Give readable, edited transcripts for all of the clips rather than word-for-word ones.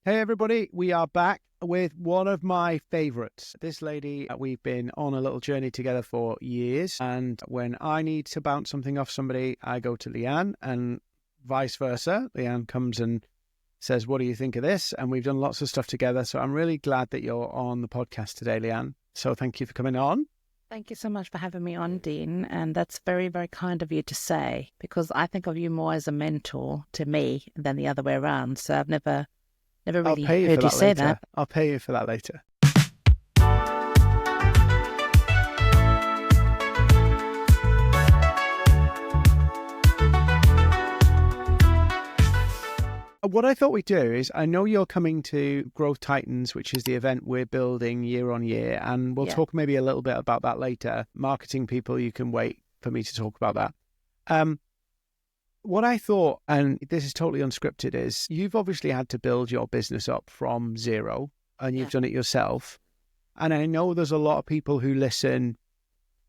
Hey everybody, we are back with one of my favorites. This lady, we've been on a little journey together for years, and when I need to bounce something off somebody, I go to Leanne, and vice versa. Leanne comes and says, what do you think of this? And we've done lots of stuff together, so I'm really glad that you're on the podcast today, Leanne. So thank you for coming on. Thank you so much for having me on, Dean. And that's very, very kind of you to say, because I think of you more as a mentor to me than the other way around. So I've never really heard you say that. I'll pay you for that later. What I thought we'd do is, I know you're coming to Growth Titans, which is the event we're building year on year, and we'll talk maybe a little bit about that later. Marketing people, you can wait for me to talk about that. What I thought, and this is totally unscripted, is you've obviously had to build your business up from zero, and you've done it yourself. And I know there's a lot of people who listen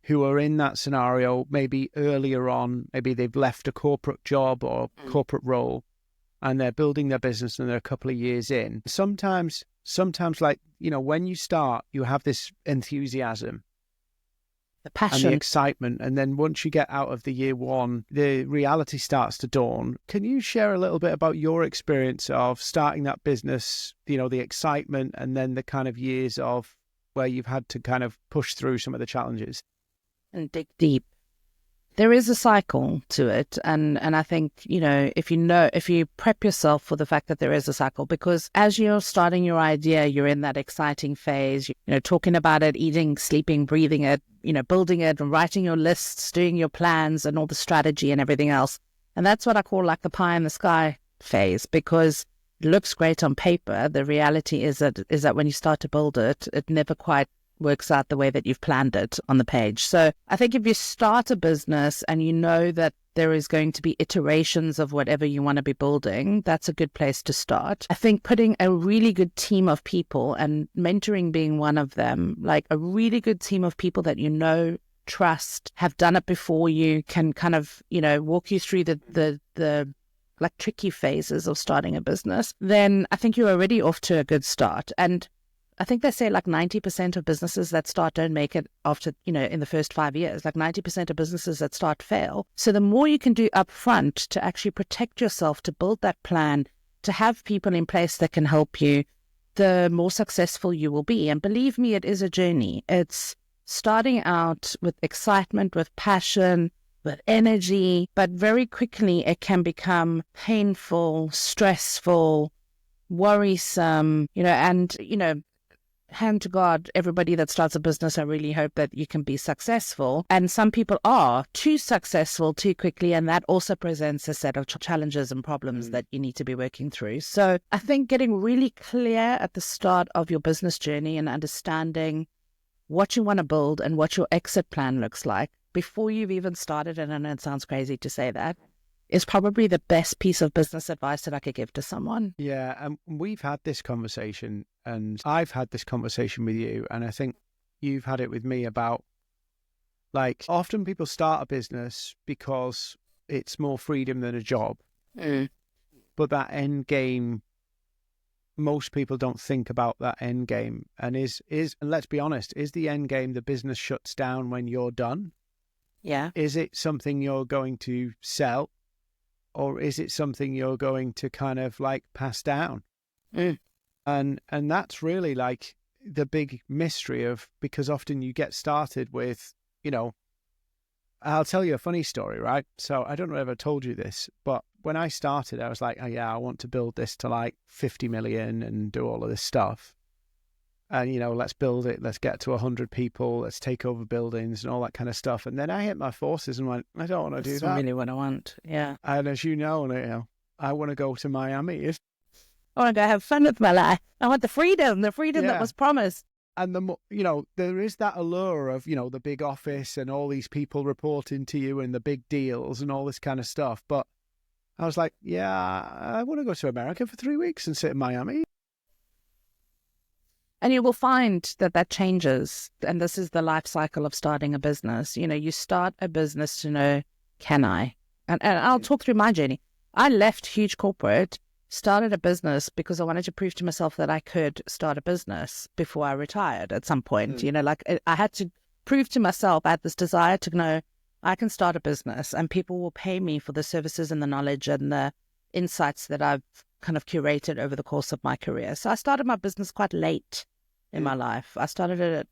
who are in that scenario, maybe earlier on, maybe they've left a corporate job or corporate role, and they're building their business and they're a couple of years in. Sometimes like, when you start, you have this enthusiasm, the passion, and the excitement. And then once you get out of the year one, the reality starts to dawn. Can you share a little bit about your experience of starting that business, the excitement, and then the kind of years of where you've had to kind of push through some of the challenges? And dig deep. There is a cycle to it. And I think, if you prep yourself for the fact that there is a cycle, because as you're starting your idea, you're in that exciting phase, talking about it, eating, sleeping, breathing it, building it and writing your lists, doing your plans and all the strategy and everything else. And that's what I call like the pie in the sky phase, because it looks great on paper. The reality is that when you start to build it, it never quite works out the way that you've planned it on the page. So I think if you start a business and you know that there is going to be iterations of whatever you want to be building, that's a good place to start. I think putting a really good team of people, and mentoring being one of them, like a really good team of people that trust, have done it before you, can kind of, walk you through the like tricky phases of starting a business, then I think you're already off to a good start. And I think they say like 90% of businesses that start don't make it after, in the first 5 years. Like 90% of businesses that start fail. So the more you can do up front to actually protect yourself, to build that plan, to have people in place that can help you, the more successful you will be. And believe me, it is a journey. It's starting out with excitement, with passion, with energy, but very quickly it can become painful, stressful, worrisome, hand to God, everybody that starts a business, I really hope that you can be successful. And some people are too successful too quickly, and that also presents a set of challenges and problems that you need to be working through. So I think getting really clear at the start of your business journey and understanding what you want to build and what your exit plan looks like before you've even started, and I know it sounds crazy to say that, is probably the best piece of business advice that I could give to someone. Yeah, and we've had this conversation, and I've had this conversation with you, and I think you've had it with me about, like, often people start a business because it's more freedom than a job. But that end game, most people don't think about that end game. And and let's be honest, is the end game the business shuts down when you're done? Yeah. Is it something you're going to sell? Or is it something you're going to kind of like pass down? And that's really like the big mystery because often you get started with, I'll tell you a funny story, right? So I don't know if I told you this, but when I started, I was like, oh yeah, I want to build this to like 50 million and do all of this stuff. And, let's build it. Let's get to 100 people. Let's take over buildings and all that kind of stuff. And then I hit my forces and went, I don't want to do that. That's really what I want. Yeah. And as you know, I want to go to Miami. I want to go have fun with my life. I want the freedom that was promised. And there is that allure of, the big office and all these people reporting to you and the big deals and all this kind of stuff. But I was like, yeah, I want to go to America for 3 weeks and sit in Miami. And you will find that changes. And this is the life cycle of starting a business. You start a business to know, can I? And I'll talk through my journey. I left huge corporate started a business because I wanted to prove to myself that I could start a business before I retired at some point. I had to prove to myself, I had this desire to know I can start a business and people will pay me for the services and the knowledge and the insights that I've kind of curated over the course of my career. So I started my business quite late in my life. I started it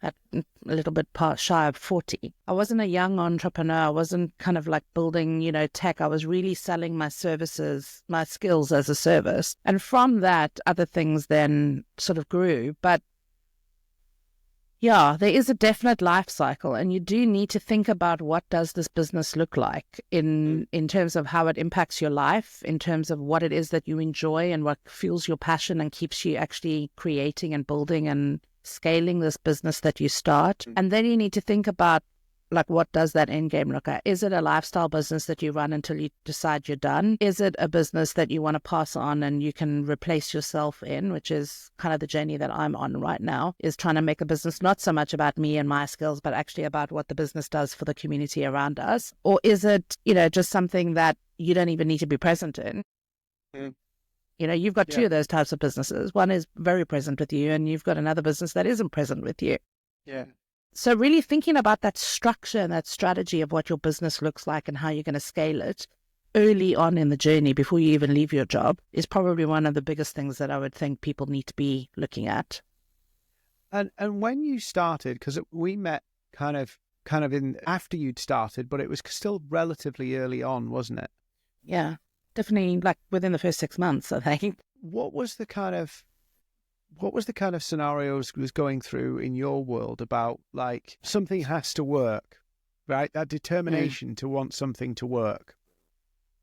at a little bit shy of 40. I wasn't a young entrepreneur. I wasn't kind of like building, tech. I was really selling my services, my skills as a service. And from that, other things then sort of grew. But yeah, there is a definite life cycle, and you do need to think about what does this business look like in terms of how it impacts your life, in terms of what it is that you enjoy and what fuels your passion and keeps you actually creating and building and scaling this business that you start. And then you need to think about, like, what does that end game look at? Is it a lifestyle business that you run until you decide you're done? Is it a business that you want to pass on and you can replace yourself in, which is kind of the journey that I'm on right now, is trying to make a business not so much about me and my skills, but actually about what the business does for the community around us? Or is it, just something that you don't even need to be present in? You've got two of those types of businesses. One is very present with you, and you've got another business that isn't present with you. Yeah. So really thinking about that structure and that strategy of what your business looks like and how you're going to scale it early on in the journey before you even leave your job is probably one of the biggest things that I would think people need to be looking at. And when you started, because we met kind of in after you'd started, but it was still relatively early on, wasn't it? Yeah, definitely like within the first 6 months, I think. What was the kind of scenarios was going through in your world about, like, something has to work, right? That determination to want something to work,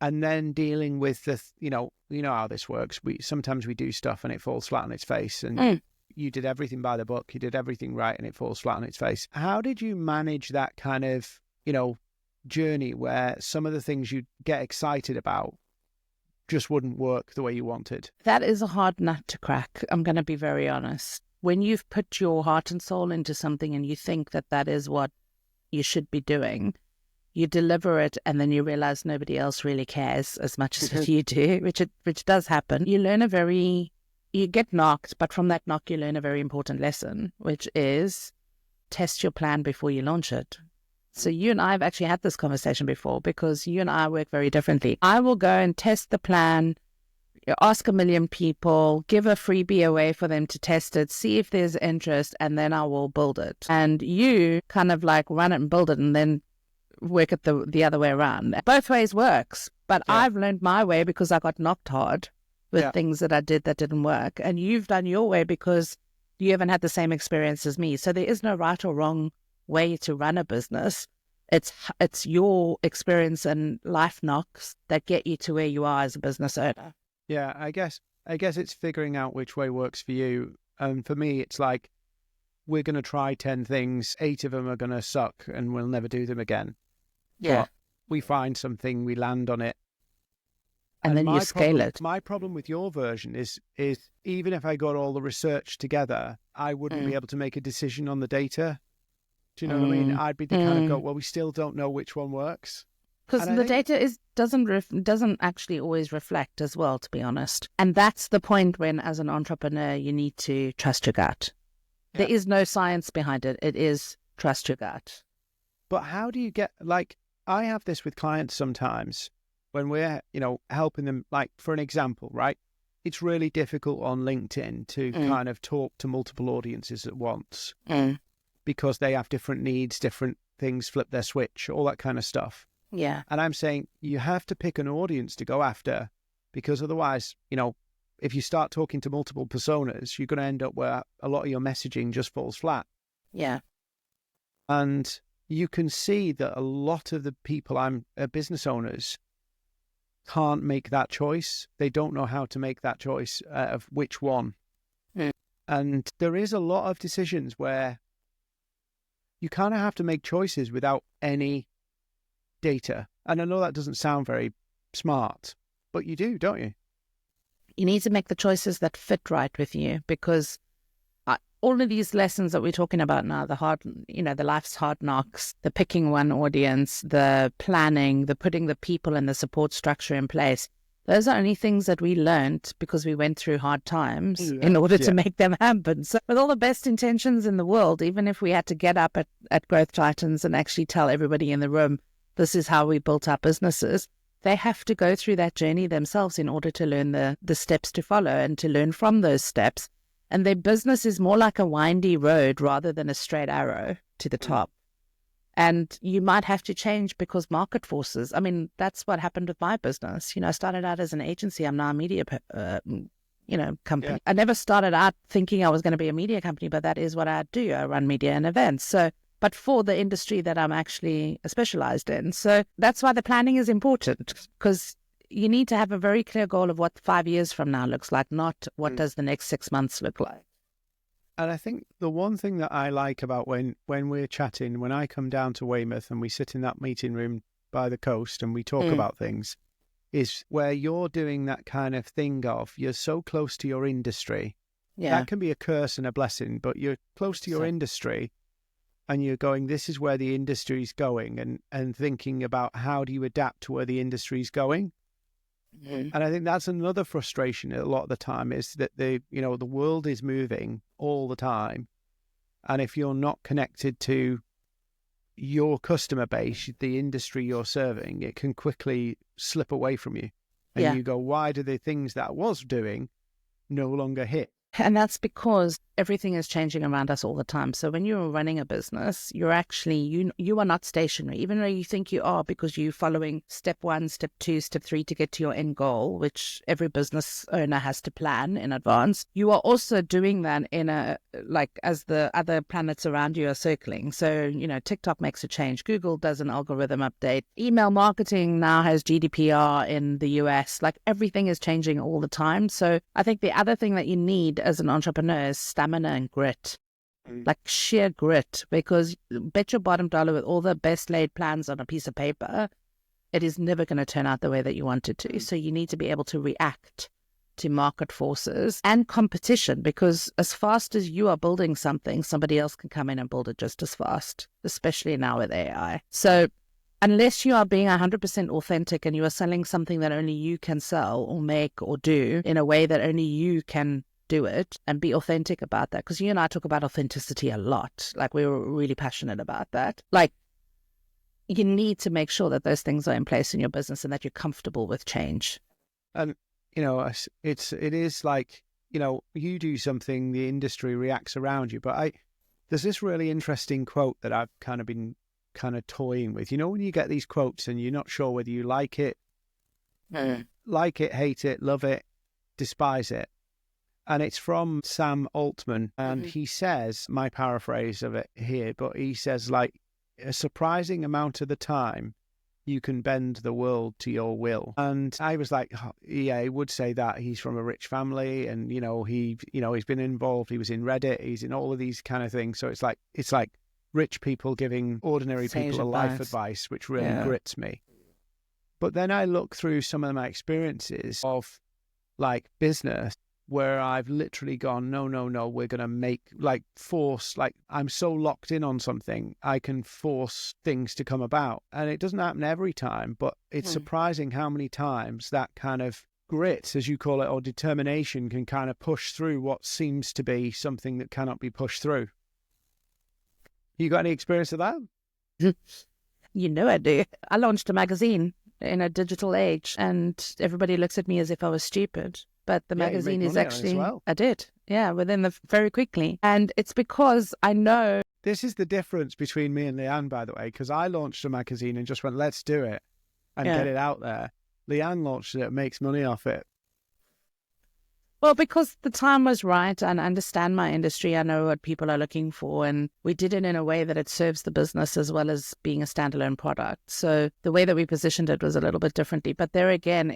and then dealing with the, you know how this works. Sometimes we do stuff and it falls flat on its face, and you did everything by the book, you did everything right, and it falls flat on its face. How did you manage that kind of, journey where some of the things you get excited about just wouldn't work the way you wanted? That is a hard nut to crack. I'm going to be very honest. When you've put your heart and soul into something and you think that that is what you should be doing, you deliver it and then you realize nobody else really cares as much as you do, which does happen. You get knocked, but from that knock you learn a very important lesson, which is test your plan before you launch it. So you and I have actually had this conversation before, because you and I work very differently. I will go and test the plan, ask 1 million people, give a freebie away for them to test it, see if there's interest, and then I will build it. And you kind of like run it and build it and then work it the other way around. Both ways works, but I've learned my way because I got knocked hard with things that I did that didn't work. And you've done your way because you haven't had the same experience as me. So there is no right or wrong way to run a business. It's your experience and life knocks that get you to where you are as a business owner. Yeah, I guess it's figuring out which way works for you. And for me, it's like, we're going to try 10 things, 8 of them are going to suck and we'll never do them again. Yeah. But we find something, we land on it. And then you scale it. My problem with your version is even if I got all the research together, I wouldn't be able to make a decision on the data. Do you know what I mean? I'd be the kind of go, well, we still don't know which one works. Because the data doesn't actually always reflect as well, to be honest. And that's the point when, as an entrepreneur, you need to trust your gut. Yeah. There is no science behind it. It is trust your gut. But how do you get, like, I have this with clients sometimes when we're, helping them, like, for an example, right? It's really difficult on LinkedIn to kind of talk to multiple audiences at once because they have different needs, different things, flip their switch, all that kind of stuff. Yeah. And I'm saying you have to pick an audience to go after, because otherwise, if you start talking to multiple personas, you're going to end up where a lot of your messaging just falls flat. Yeah. And you can see that a lot of the people business owners can't make that choice. They don't know how to make that choice of which one. And there is a lot of decisions where you kind of have to make choices without any data. And I know that doesn't sound very smart, but you do, don't you? You need to make the choices that fit right with you, because all of these lessons that we're talking about now, the life's hard knocks, the picking one audience, the planning, the putting the people and the support structure in place, Those are only things that we learned because we went through hard times in order to make them happen. So with all the best intentions in the world, even if we had to get up at Growth Titans and actually tell everybody in the room, this is how we built our businesses, they have to go through that journey themselves in order to learn the steps to follow and to learn from those steps. And their business is more like a windy road rather than a straight arrow to the top. And you might have to change because market forces. I mean, that's what happened with my business. I started out as an agency. I'm now a media, company. Yeah. I never started out thinking I was going to be a media company, but that is what I do. I run media and events. So, but for the industry that I'm actually specialized in. So that's why the planning is important, because you need to have a very clear goal of what 5 years from now looks like, not what does the next 6 months look like. And I think the one thing that I like about when we're chatting, when I come down to Weymouth and we sit in that meeting room by the coast and we talk about things, is where you're doing that kind of thing of you're so close to your industry. Yeah. That can be a curse and a blessing, but you're close to your industry and you're going, this is where the industry's going, and thinking about how do you adapt to where the industry's going. And I think that's another frustration a lot of the time, is that the world is moving all the time, and if you're not connected to your customer base, the industry you're serving, it can quickly slip away from you, and you go, why do the things that I was doing no longer hit? And that's because everything is changing around us all the time. So when you're running a business, you're actually, you are not stationary, even though you think you are, because you're following step 1, step 2, step 3 to get to your end goal, which every business owner has to plan in advance. You are also doing that as the other planets around you are circling. So, TikTok makes a change. Google does an algorithm update. Email marketing now has GDPR in the US. Everything is changing all the time. So I think the other thing that you need as an entrepreneur is stamina and grit, sheer grit, because bet your bottom dollar with all the best laid plans on a piece of paper, it is never going to turn out the way that you want it to. So you need to be able to react to market forces and competition, because as fast as you are building something, somebody else can come in and build it just as fast, especially now with AI. So unless you are being 100% authentic and you are selling something that only you can sell or make or do in a way that only you can do it, and be authentic about that, because you and I talk about authenticity a lot. We're really passionate about that. You need to make sure that those things are in place in your business and that you're comfortable with change. And it is you do something, the industry reacts around you. But there's this really interesting quote that I've kind of been toying with. When you get these quotes and you're not sure whether you like it, hate it, love it, despise it. And it's from Sam Altman. And he says, my paraphrase of it here, but he says, a surprising amount of the time, you can bend the world to your will. And I was like, oh, yeah, he would say that. He's from a rich family, and, he's been involved. He was in Reddit. He's in all of these kind of things. So it's like rich people giving ordinary people a life advice, which really grits me. But then I look through some of my experiences of business, where I've literally gone, no, we're going to make, force, I'm so locked in on something, I can force things to come about. And it doesn't happen every time, but it's surprising how many times that kind of grit, as you call it, or determination can kind of push through what seems to be something that cannot be pushed through. You got any experience of that? I do. I launched a magazine in a digital age, and everybody looks at me as if I was stupid. But the magazine is actually, I did, very quickly. And it's because I know. This is the difference between me and Leanne, by the way, because I launched a magazine and just went, let's do it and get it out there. Leanne launched it, makes money off it. Well, because the time was right, and I understand my industry. I know what people are looking for, and we did it in a way that it serves the business as well as being a standalone product. So the way that we positioned it was a little bit differently. But there again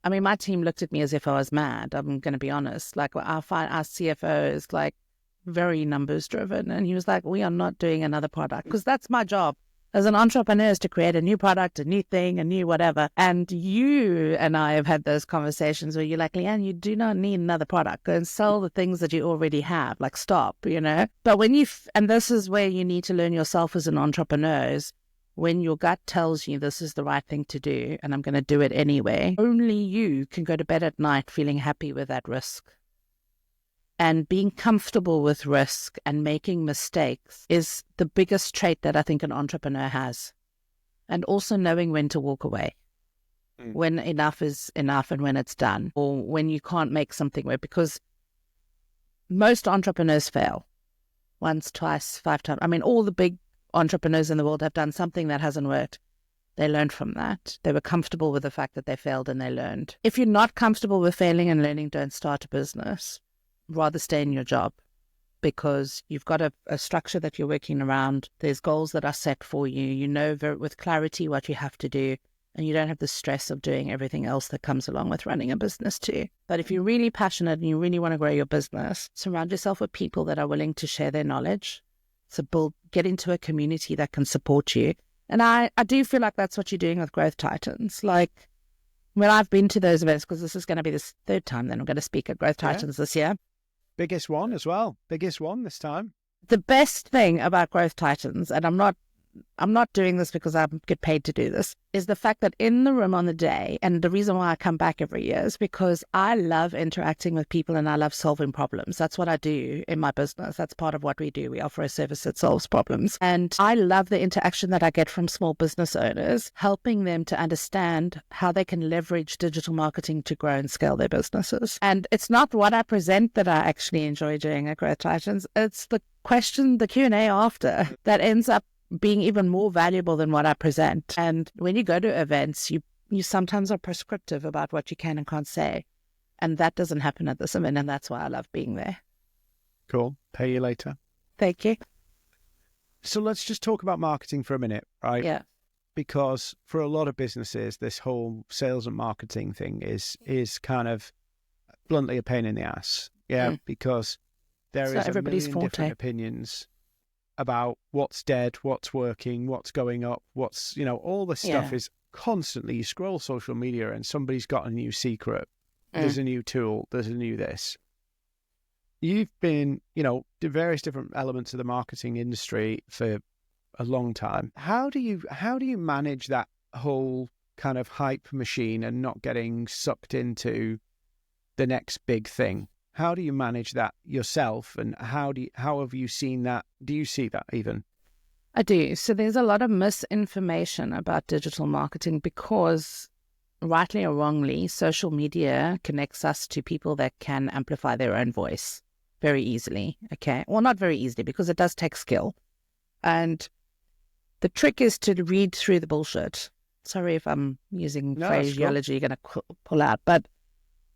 my team looked at me as if I was mad. I'm going to be honest. Our CFO is very numbers driven. And he was like, we are not doing another product, because that's my job as an entrepreneur, is to create a new product, a new thing, a new whatever. And you and I have had those conversations where you're like, Leanne, you do not need another product. Go and sell the things that you already have. Stop, But when and this is where you need to learn yourself as an entrepreneur, is when your gut tells you this is the right thing to do and I'm going to do it anyway, only you can go to bed at night feeling happy with that risk. And being comfortable with risk and making mistakes is the biggest trait that I think an entrepreneur has. And also knowing when to walk away, when enough is enough and when it's done, or when you can't make something work, because most entrepreneurs fail once, twice, 5 times. I mean, all the big entrepreneurs in the world have done something that hasn't worked. They learned from that. They were comfortable with the fact that they failed and they learned. If you're not comfortable with failing and learning, don't start a business. Rather stay in your job, because you've got a structure that you're working around. There's goals that are set for you. You know with clarity what you have to do, and you don't have the stress of doing everything else that comes along with running a business too. But if you're really passionate and you really want to grow your business, surround yourself with people that are willing to share their knowledge. So get into a community that can support you. And I do feel like that's what you're doing with Growth Titans. Like, when I've been to those events, because this is going to be the 3rd time that I'm going to speak at Growth Titans this year. Biggest one as well. Biggest one this time. The best thing about Growth Titans, and I'm not doing this because I get paid to do this, is the fact that in the room on the day, and the reason why I come back every year is because I love interacting with people and I love solving problems. That's what I do in my business. That's part of what we do. We offer a service that solves problems. And I love the interaction that I get from small business owners, helping them to understand how they can leverage digital marketing to grow and scale their businesses. And it's not what I present that I actually enjoy doing at Growth Titans. It's the Q&A after that ends up being even more valuable than what I present. And when you go to events, you sometimes are prescriptive about what you can and can't say. And that doesn't happen at this event, and that's why I love being there. Cool. Pay you later. Thank you. So let's just talk about marketing for a minute, right? Yeah. Because for a lot of businesses, this whole sales and marketing thing is kind of bluntly a pain in the ass. Yeah, because there is a million different opinions about what's dead, what's working, what's going up, what's, all this stuff is constantly, you scroll social media and somebody's got a new secret. There's a new tool, there's a new this. You've been, to various different elements of the marketing industry for a long time. How do you manage that whole kind of hype machine and not getting sucked into the next big thing? How do you manage that yourself, and how have you seen that? Do you see that even? I do. So there's a lot of misinformation about digital marketing because, rightly or wrongly, social media connects us to people that can amplify their own voice very easily. Okay. Well, not very easily, because it does take skill. And the trick is to read through the bullshit. Sorry if I'm using phraseology you're going to pull out, but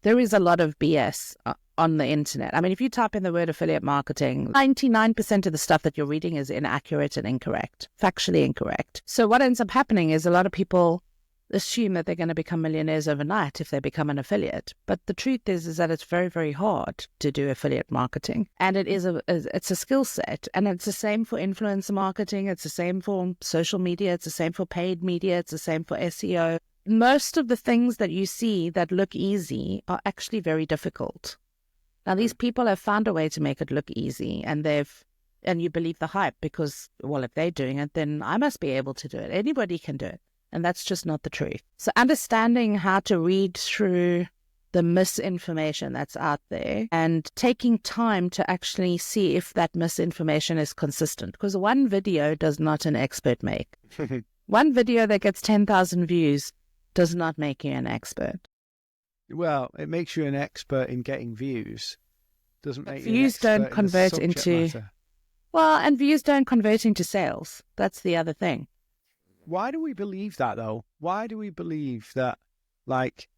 there is a lot of BS on the internet. I mean, if you type in the word affiliate marketing, 99% of the stuff that you're reading is inaccurate and incorrect, factually incorrect. So what ends up happening is a lot of people assume that they're going to become millionaires overnight if they become an affiliate. But the truth is that it's very, very hard to do affiliate marketing. And it's a skill set. And it's the same for influencer marketing. It's the same for social media. It's the same for paid media. It's the same for SEO. Most of the things that you see that look easy are actually very difficult. Now, these people have found a way to make it look easy, and you believe the hype because, well, if they're doing it, then I must be able to do it. Anybody can do it. And that's just not the truth. So understanding how to read through the misinformation that's out there and taking time to actually see if that misinformation is consistent, because one video does not an expert make. One video that gets 10,000 views does not make you an expert. Well, it makes you an expert in getting views. Doesn't make views you an expert don't convert in the into matter. Well, and views don't convert into sales. That's the other thing. Why do we believe that though? Why do we believe that like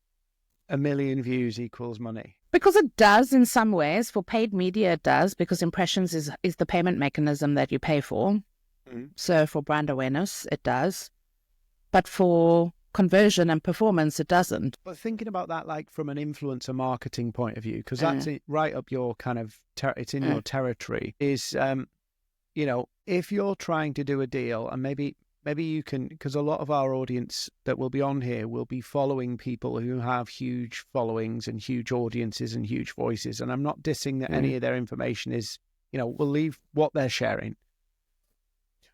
1 million views equals money? Because it does in some ways. For paid media, it does, because impressions is the payment mechanism that you pay for. So for brand awareness, it does. But for conversion and performance, it doesn't. But thinking about that, like from an influencer marketing point of view, because that's right up your kind of, it's in your territory, is, if you're trying to do a deal, and maybe you can, because a lot of our audience that will be on here will be following people who have huge followings and huge audiences and huge voices. And I'm not dissing that any of their information is, we'll leave what they're sharing.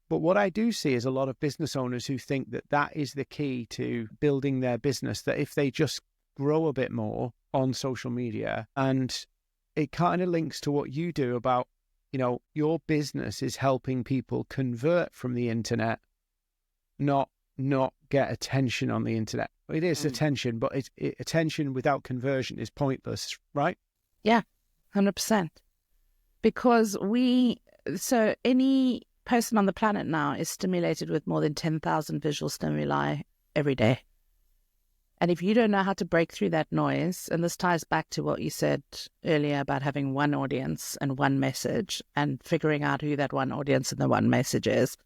But what I do see is a lot of business owners who think that that is the key to building their business, that if they just grow a bit more on social media, and it kind of links to what you do about, your business is helping people convert from the internet, not get attention on the internet. It is attention, but attention without conversion is pointless, right? Yeah, 100%. Because so any person on the planet now is stimulated with more than 10,000 visual stimuli every day. And if you don't know how to break through that noise, and this ties back to what you said earlier about having one audience and one message and figuring out who that one audience and the one message is.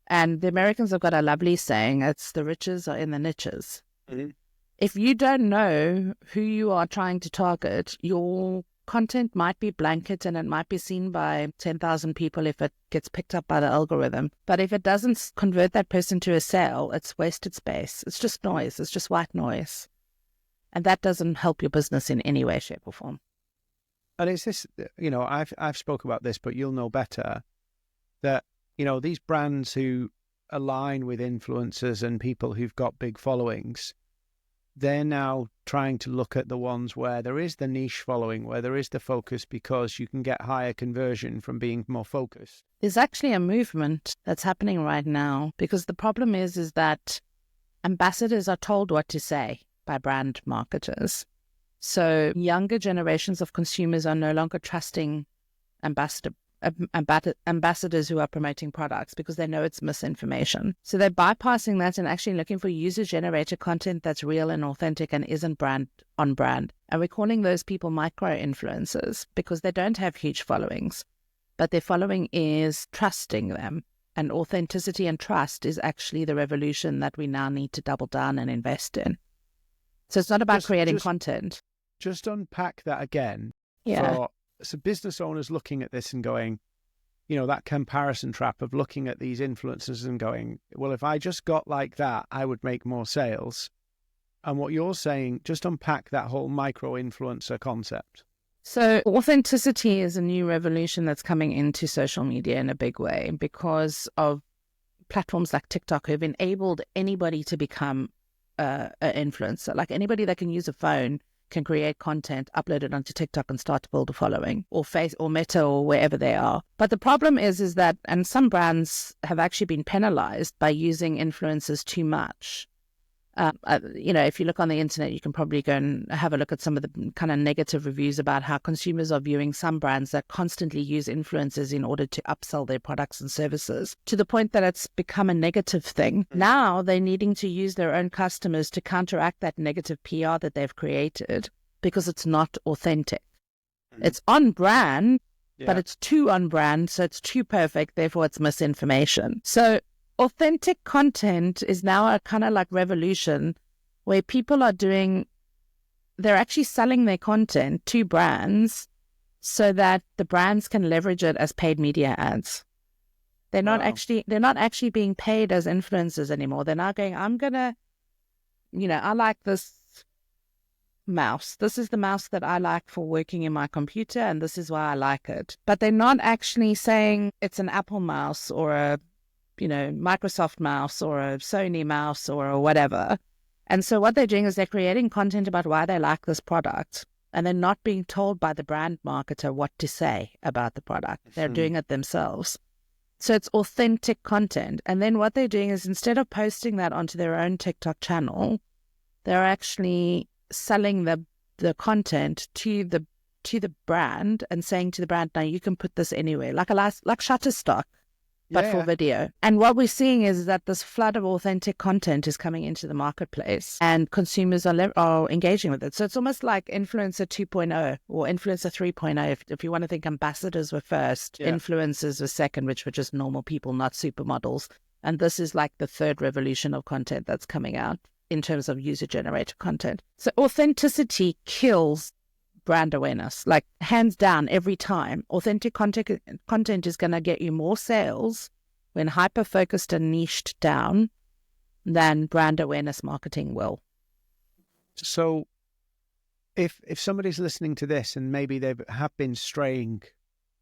And the Americans have got a lovely saying, it's the riches are in the niches. Mm-hmm. If you don't know who you are trying to target, your content might be blanket and it might be seen by 10,000 people if it gets picked up by the algorithm. But if it doesn't convert that person to a sale, it's wasted space. It's just noise. It's just white noise. And that doesn't help your business in any way, shape or form. And it's this, I've spoke about this, but you'll know better that, these brands who align with influencers and people who've got big followings, they're now trying to look at the ones where there is the niche following, where there is the focus, because you can get higher conversion from being more focused. There's actually a movement that's happening right now, because the problem is that ambassadors are told what to say by brand marketers. So younger generations of consumers are no longer trusting ambassadors who are promoting products because they know it's misinformation. So they're bypassing that and actually looking for user-generated content that's real and authentic and isn't brand on brand. And we're calling those people micro-influencers because they don't have huge followings, but their following is trusting them. And authenticity and trust is actually the revolution that we now need to double down and invest in. So it's not about creating content. Just unpack that again. Yeah. So business owners looking at this and going, that comparison trap of looking at these influencers and going, well, if I just got like that, I would make more sales. And what you're saying, just unpack that whole micro-influencer concept. So authenticity is a new revolution that's coming into social media in a big way because of platforms like TikTok who've enabled anybody to become an influencer. Like anybody that can use a phone can create content, upload it onto TikTok and start to build a following, or Face or Meta or wherever they are. But the problem is that, and some brands have actually been penalized by using influencers too much. If you look on the internet, you can probably go and have a look at some of the kind of negative reviews about how consumers are viewing some brands that constantly use influencers in order to upsell their products and services, to the point that it's become a negative thing. Now they're needing to use their own customers to counteract that negative PR that they've created because it's not authentic. It's on brand, but it's too on brand, so it's too perfect, therefore it's misinformation. So authentic content is now a kind of like revolution where people they're actually selling their content to brands so that the brands can leverage it as paid media ads. They're not actually being paid as influencers anymore. They're now going, I like this mouse. This is the mouse that I like for working in my computer, and this is why I like it. But they're not actually saying it's an Apple mouse or a Microsoft mouse or a Sony mouse or whatever. And so what they're doing is they're creating content about why they like this product, and they're not being told by the brand marketer what to say about the product. They're doing it themselves. So it's authentic content. And then what they're doing is, instead of posting that onto their own TikTok channel, they're actually selling the content to the brand and saying to the brand, now you can put this anywhere, like Shutterstock, but for video. And what we're seeing is that this flood of authentic content is coming into the marketplace and consumers are engaging with it. So it's almost like influencer 2.0 or influencer 3.0. If you want to think ambassadors were first, influencers were second, which were just normal people, not supermodels. And this is like the third revolution of content that's coming out in terms of user-generated content. So authenticity kills brand awareness, like hands down every time. Authentic content is going to get you more sales when hyper-focused and niched down than brand awareness marketing will. So if somebody's listening to this and maybe they have been straying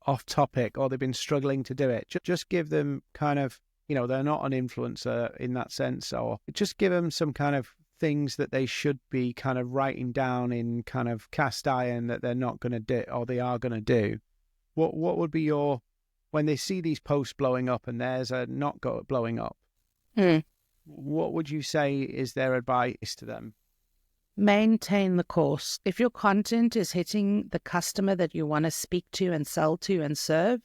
off topic or they've been struggling to do it, just give them kind of they're not an influencer in that sense, or just give them some kind of things that they should be kind of writing down in kind of cast iron that they're not going to do or they are going to do. What would be when they see these posts blowing up and theirs are not blowing up, what would you say is their advice to them? Maintain the course. If your content is hitting the customer that you want to speak to and sell to and serve,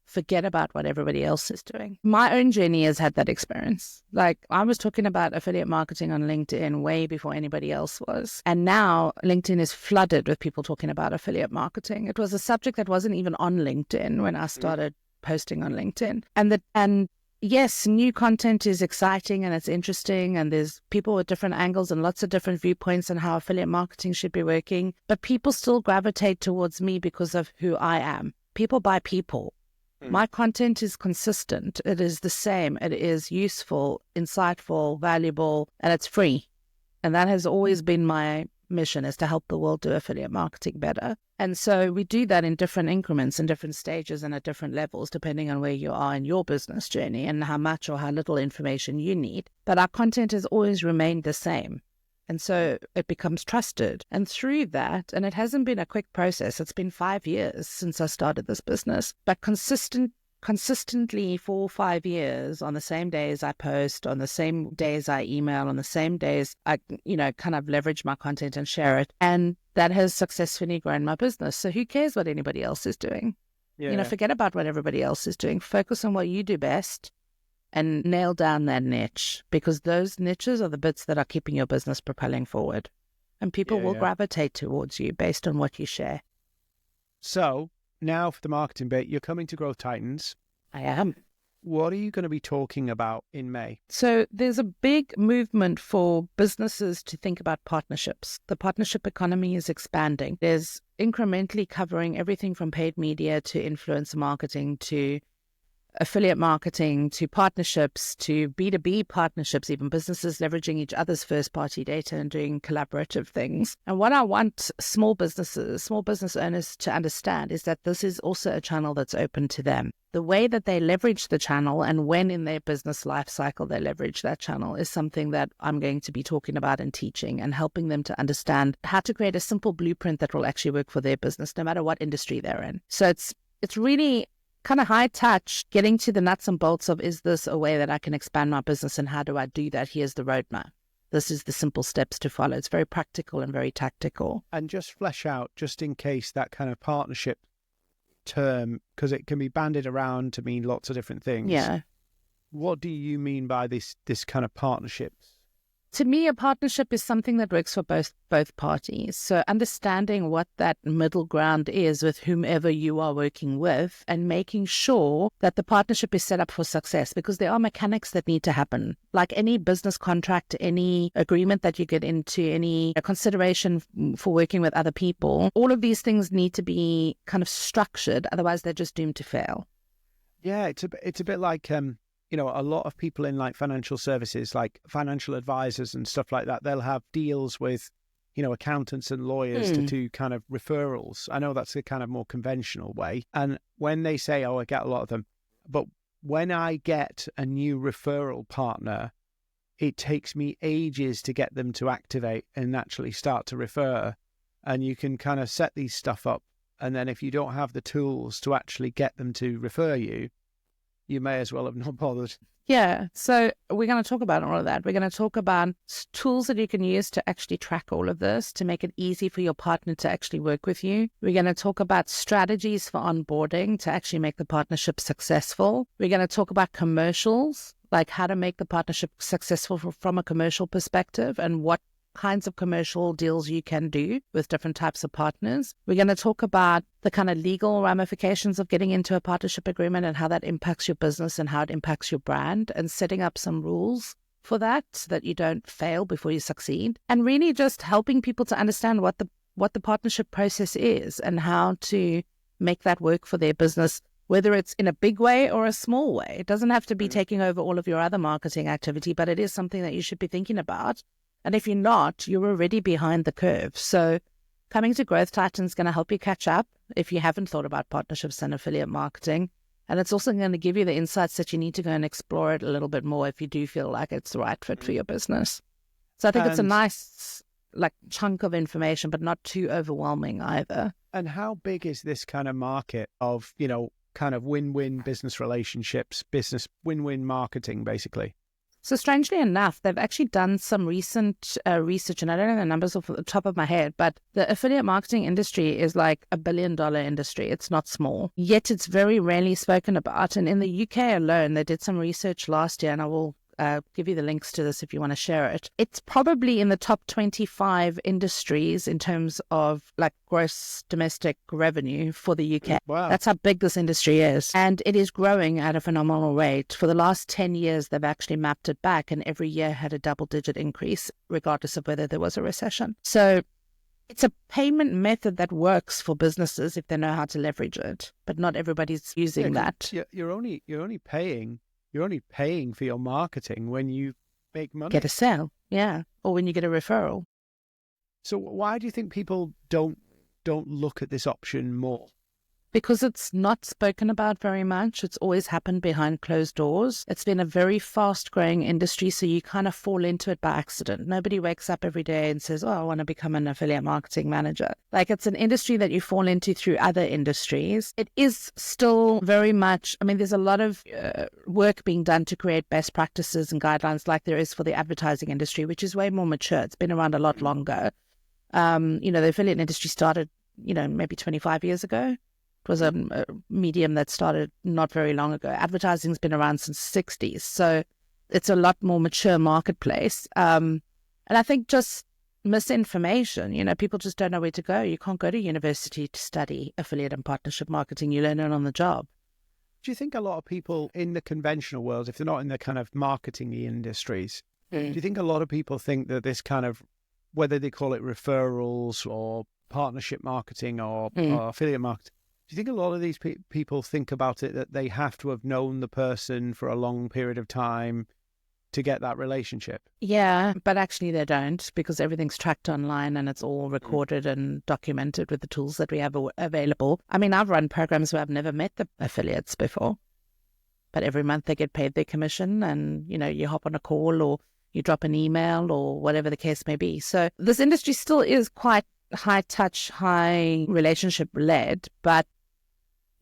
forget about what everybody else is doing. My own journey has had that experience. Like, I was talking about affiliate marketing on LinkedIn way before anybody else was. And now LinkedIn is flooded with people talking about affiliate marketing. It was a subject that wasn't even on LinkedIn when I started posting on LinkedIn. And yes, new content is exciting and it's interesting, and there's people with different angles and lots of different viewpoints on how affiliate marketing should be working. But people still gravitate towards me because of who I am. People buy people. My content is consistent. It is the same. It is useful, insightful, valuable, and it's free. And that has always been my mission, is to help the world do affiliate marketing better. And so we do that in different increments, in different stages and at different levels, depending on where you are in your business journey and how much or how little information you need. But our content has always remained the same. And so it becomes trusted. And through that, and it hasn't been a quick process, it's been 5 years since I started this business, but consistently for 5 years, on the same days I post, on the same days I email, on the same days I, kind of leverage my content and share it. And that has successfully grown my business. So who cares what anybody else is doing? Yeah. Forget about what everybody else is doing. Focus on what you do best. And nail down that niche, because those niches are the bits that are keeping your business propelling forward. And people will gravitate towards you based on what you share. So now for the marketing bit, you're coming to Growth Titans. I am. What are you going to be talking about in May? So there's a big movement for businesses to think about partnerships. The partnership economy is expanding. There's incrementally covering everything from paid media to influencer marketing to affiliate marketing to partnerships to B2B partnerships, even businesses leveraging each other's first-party data and doing collaborative things. And what I want small business owners to understand is that this is also a channel that's open to them. The way that they leverage the channel and when in their business life cycle they leverage that channel is something that I'm going to be talking about and teaching and helping them to understand how to create a simple blueprint that will actually work for their business, no matter what industry they're in. So it's really kind of high touch, getting to the nuts and bolts of, is this a way that I can expand my business and how do I do that? Here's the roadmap. This is the simple steps to follow. It's very practical and very tactical. And just flesh out, just in case, that kind of partnership term, because it can be bandied around to mean lots of different things. Yeah. What do you mean by this kind of partnerships? To me, a partnership is something that works for both parties. So understanding what that middle ground is with whomever you are working with and making sure that the partnership is set up for success, because there are mechanics that need to happen. Like any business contract, any agreement that you get into, any consideration for working with other people, all of these things need to be kind of structured. Otherwise, they're just doomed to fail. Yeah, it's a bit like a lot of people in like financial services, like financial advisors and stuff like that, they'll have deals with, accountants and lawyers to do kind of referrals. I know that's a kind of more conventional way. And when they say, oh, I get a lot of them, but when I get a new referral partner, it takes me ages to get them to activate and actually start to refer. And you can kind of set these stuff up. And then if you don't have the tools to actually get them to refer you, you may as well have not bothered. Yeah, so we're going to talk about all of that. We're going to talk about tools that you can use to actually track all of this, to make it easy for your partner to actually work with you. We're going to talk about strategies for onboarding to actually make the partnership successful. We're going to talk about commercials, like how to make the partnership successful from a commercial perspective and what kinds of commercial deals you can do with different types of partners. We're going to talk about the kind of legal ramifications of getting into a partnership agreement and how that impacts your business and how it impacts your brand, and setting up some rules for that so that you don't fail before you succeed, and really just helping people to understand what the partnership process is and how to make that work for their business, whether it's in a big way or a small way. It doesn't have to be taking over all of your other marketing activity, but it is something that you should be thinking about. And if you're not, you're already behind the curve. So coming to Growth Titan is going to help you catch up if you haven't thought about partnerships and affiliate marketing. And it's also going to give you the insights that you need to go and explore it a little bit more if you do feel like it's the right fit for your business. So I think it's a nice chunk of information, but not too overwhelming either. And how big is this kind of market of, kind of win-win business relationships, business win-win marketing, basically? So strangely enough, they've actually done some recent research, and I don't know the numbers off the top of my head, but the affiliate marketing industry is like $1 billion industry. It's not small, yet it's very rarely spoken about. And in the UK alone, they did some research last year, and I will give you the links to this if you want to share it. It's probably in the top 25 industries in terms of gross domestic revenue for the UK. Wow. That's how big this industry is. And it is growing at a phenomenal rate. For the last 10 years, they've actually mapped it back, and every year had a double-digit increase, regardless of whether there was a recession. So it's a payment method that works for businesses if they know how to leverage it, but not everybody's using that. You're only paying for your marketing when you make money. Get a sale, yeah, or when you get a referral. So why do you think people don't look at this option more? Because it's not spoken about very much. It's always happened behind closed doors. It's been a very fast-growing industry, so you kind of fall into it by accident. Nobody wakes up every day and says, I want to become an affiliate marketing manager. It's an industry that you fall into through other industries. It is still very much, there's a lot of work being done to create best practices and guidelines like there is for the advertising industry, which is way more mature. It's been around a lot longer. The affiliate industry started, maybe 25 years ago. It was a medium that started not very long ago. Advertising's been around since the 60s. So it's a lot more mature marketplace. And I think just misinformation, people just don't know where to go. You can't go to university to study affiliate and partnership marketing. You learn it on the job. Do you think a lot of people in the conventional world, if they're not in the kind of marketing industries, do you think a lot of people think that this kind of, whether they call it referrals or partnership marketing or affiliate marketing, do you think a lot of these people think about it that they have to have known the person for a long period of time to get that relationship? Yeah, but actually they don't, because everything's tracked online and it's all recorded and documented with the tools that we have available. I've run programs where I've never met the affiliates before, but every month they get paid their commission, and, you hop on a call or you drop an email or whatever the case may be. So this industry still is quite high touch, high relationship led, but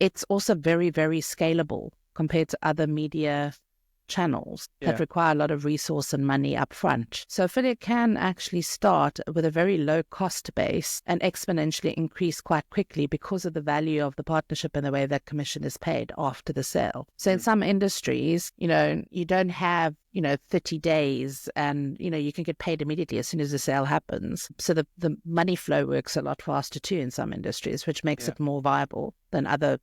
it's also very, very scalable compared to other media channels that require a lot of resource and money up front. So affiliate can actually start with a very low cost base and exponentially increase quite quickly because of the value of the partnership and the way that commission is paid after the sale. So in some industries, you don't have 30 days and, you can get paid immediately as soon as the sale happens. So the money flow works a lot faster too in some industries, which makes it more viable than other,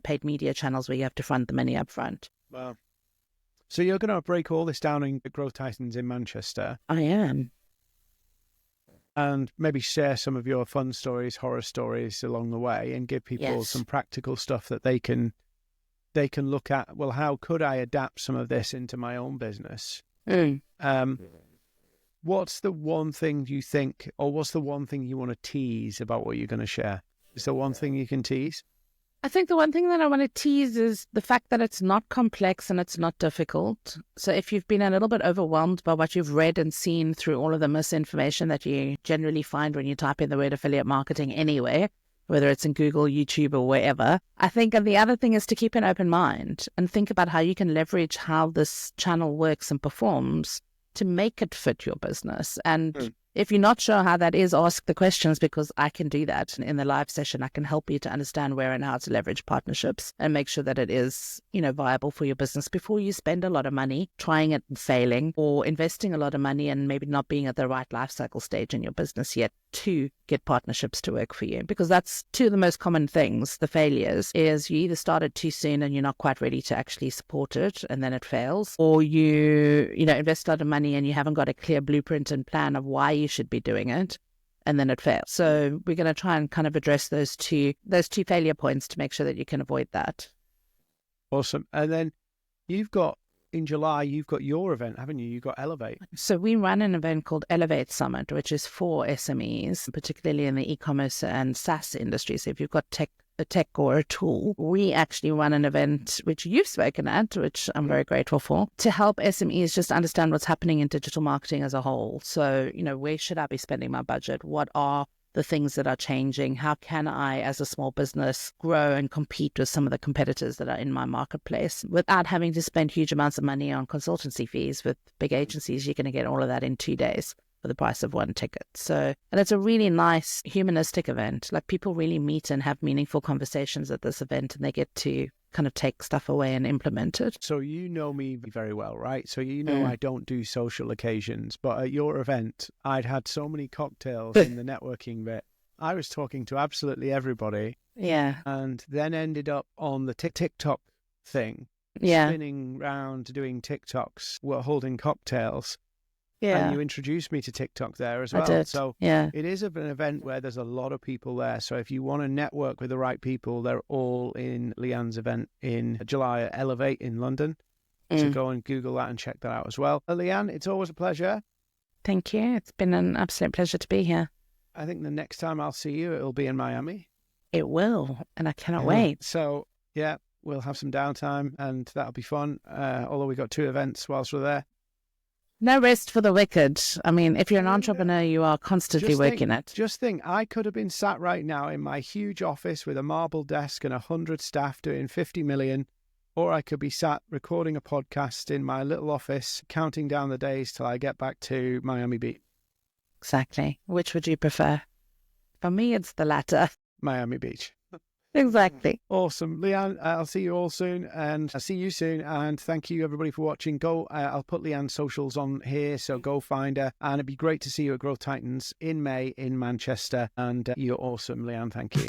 paid media channels where you have to front the money up front. Wow. So you're going to break all this down in Growth Titans in Manchester. I am. And maybe share some of your fun stories, horror stories along the way, and give people some practical stuff that they can look at. Well, how could I adapt some of this into my own business? What's the one thing you think, or what's the one thing you want to tease about what you're going to share? Is there one thing you can tease? I think the one thing that I want to tease is the fact that it's not complex and it's not difficult. So if you've been a little bit overwhelmed by what you've read and seen through all of the misinformation that you generally find when you type in the word affiliate marketing anywhere, whether it's in Google, YouTube, or wherever, I think the other thing is to keep an open mind and think about how you can leverage how this channel works and performs to make it fit your business. And if you're not sure how that is, ask the questions, because I can do that in the live session. I can help you to understand where and how to leverage partnerships and make sure that it is, viable for your business before you spend a lot of money trying it and failing, or investing a lot of money and maybe not being at the right life cycle stage in your business yet to get partnerships to work for you. Because that's two of the most common things, the failures, is you either started too soon and you're not quite ready to actually support it and then it fails, or you invest a lot of money and you haven't got a clear blueprint and plan of why you should be doing it, and then it fails. So we're going to try and kind of address those two failure points to make sure that you can avoid that. Awesome. And then you've got in July, you've got your event, haven't you? You've got Elevate. So we run an event called Elevate Summit, which is for SMEs, particularly in the e-commerce and SaaS industry. So if you've got a tech or a tool, we actually run an event which you've spoken at, which I'm very grateful for, to help SMEs just understand what's happening in digital marketing as a whole. So, where should I be spending my budget? What are the things that are changing? How can I, as a small business, grow and compete with some of the competitors that are in my marketplace without having to spend huge amounts of money on consultancy fees? With big agencies, you're going to get all of that in 2 days for the price of one ticket. So, and it's a really nice humanistic event. Like, people really meet and have meaningful conversations at this event, and they get to kind of take stuff away and implement it. So you know me very well, right? So I don't do social occasions, but at your event, I'd had so many cocktails in the networking bit. I was talking to absolutely everybody. Yeah. And then ended up on the TikTok thing. Yeah. Spinning round doing TikToks, we're holding cocktails. Yeah. And you introduced me to TikTok there as well. I did. So yeah. It is an event where there's a lot of people there. So if you want to network with the right people, they're all in Leanne's event in July at Elevate in London. So go and Google that and check that out as well. Leanne, it's always a pleasure. Thank you. It's been an absolute pleasure to be here. I think the next time I'll see you, it'll be in Miami. It will. And I cannot wait. So, yeah, we'll have some downtime and that'll be fun. Although we got 2 events whilst we're there. No rest for the wicked. I mean, if you're an entrepreneur, you are constantly working it. Just think, I could have been sat right now in my huge office with a marble desk and 100 staff doing 50 million, or I could be sat recording a podcast in my little office, counting down the days till I get back to Miami Beach. Exactly. Which would you prefer? For me, it's the latter. Miami Beach. Exactly. Awesome. Leanne, I'll see you all soon, and I'll see you soon. And thank you, everybody, for watching. I'll put Leanne's socials on here, so go find her. And it'd be great to see you at Growth Titans in May in Manchester. And you're awesome, Leanne. Thank you.